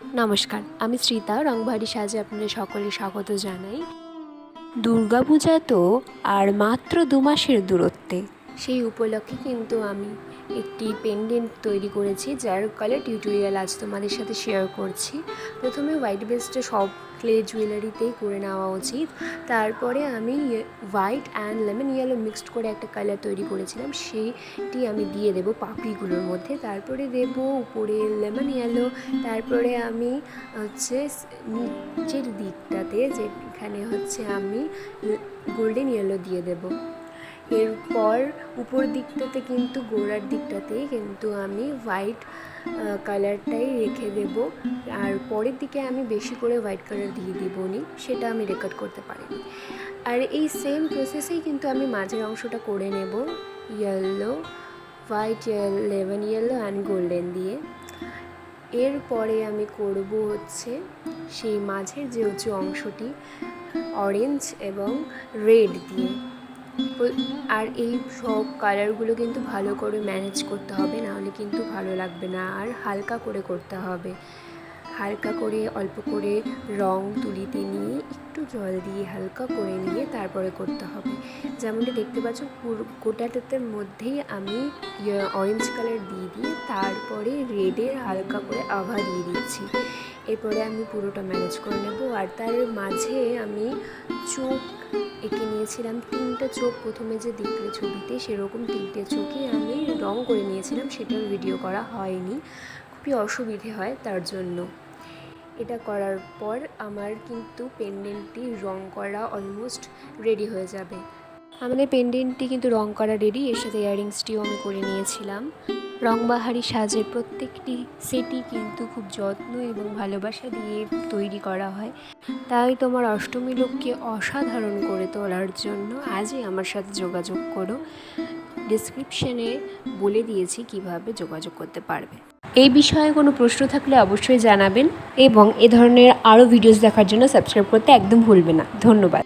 নমস্কার, আমি শ্রীতা। রং বাহারি সাজে আপনাদের সকলে স্বাগত জানাই। দুর্গা পূজা তো আর মাত্র 2 মাসের দূরত্বে। সেই উপলক্ষে কিন্তু আমি একটি পেন্ডেন্ট তৈরি করেছি, যার কালার টিউটোরিয়াল আজ তোমাদের সাথে শেয়ার করছি। প্রথমে হোয়াইট বেসটা সব ক্লে জুয়েলারিতেই করে নেওয়া উচিত। তারপরে আমি white and lemon yellow mixed করে একটা কালার তৈরি করেছিলাম, সেইটি আমি দিয়ে দেবো পাপড়িগুলোর মধ্যে। তারপরে দেবো উপরে লেমন ইয়েলো। তারপরে আমি নিচের দিকটাতে যেখানে আমি গোল্ডেন ইয়েলো দিয়ে দেবো। এরপর উপর দিকটাতে কিন্তু গোড়ার দিকটাতেই কিন্তু আমি হোয়াইট কালারটাই রেখে দেব। আর পরের দিকে আমি বেশি করে হোয়াইট কালার দিয়ে দেবনি, সেটা আমি রেকর্ড করতে পারিনি। আর এই সেম প্রসেসেই কিন্তু আমি মাঝের অংশটা করে নেব yellow, white, lemon yellow and golden দিয়ে। এরপরে আমি করব সেই মাঝের যে অংশটি অরেঞ্জ এবং রেড দিয়ে। আর এই সব কালারগুলো কিন্তু ভালো করে ম্যানেজ করতে হবে, নাহলে কিন্তু ভালো লাগবে না। আর হালকা করে করতে হবে, হালকা করে অল্প করে রং তুলিতে নিয়ে একটু জল দিয়ে হালকা করে নিয়ে তারপরে করতে হবে। যেমনটা দেখতে পাচ্ছ, গোটাটার মধ্যেই আমি অরেঞ্জ কালার দিয়ে তারপরে রেডের হালকা করে আভা দিয়ে দিচ্ছি। এরপরে আমি পুরোটা ম্যানেজ করে নেব। আর তার মাঝে আমি চোখ এঁকে নিয়েছিলাম, 3টা চোখ প্রথমে যে দেখলে ছবিতে, সেরকম 3টে চোখই আমি রং করে নিয়েছিলাম। সেটার ভিডিও করা হয়নি, খুবই অসুবিধে হয় তার জন্য। এটা করার পর আমার কিন্তু পেন্ডেন্টটি রং করা অলমোস্ট রেডি হয়ে যাবে। আমাদের পেন্ডেন্টটি কিন্তু রং করা রেডি। এর সাথে ইয়াররিংসটিও আমি করে নিয়েছিলাম। রং বাহারি সাজের প্রত্যেকটি সেটই কিন্তু খুব যত্ন এবং ভালোবাসা দিয়ে তৈরি করা হয়। তাই তোমার অষ্টমী লুককে অসাধারণ করে তোলার জন্য আজই আমার সাথে যোগাযোগ করো। ডেসক্রিপশনে বলে দিয়েছি কিভাবে যোগাযোগ করতে পারবে। এই বিষয়ে কোনো প্রশ্ন থাকলে অবশ্যই জানাবেন এবং এ ধরনের আরও ভিডিওস দেখার জন্য সাবস্ক্রাইব করতে একদম ভুলবে না। ধন্যবাদ।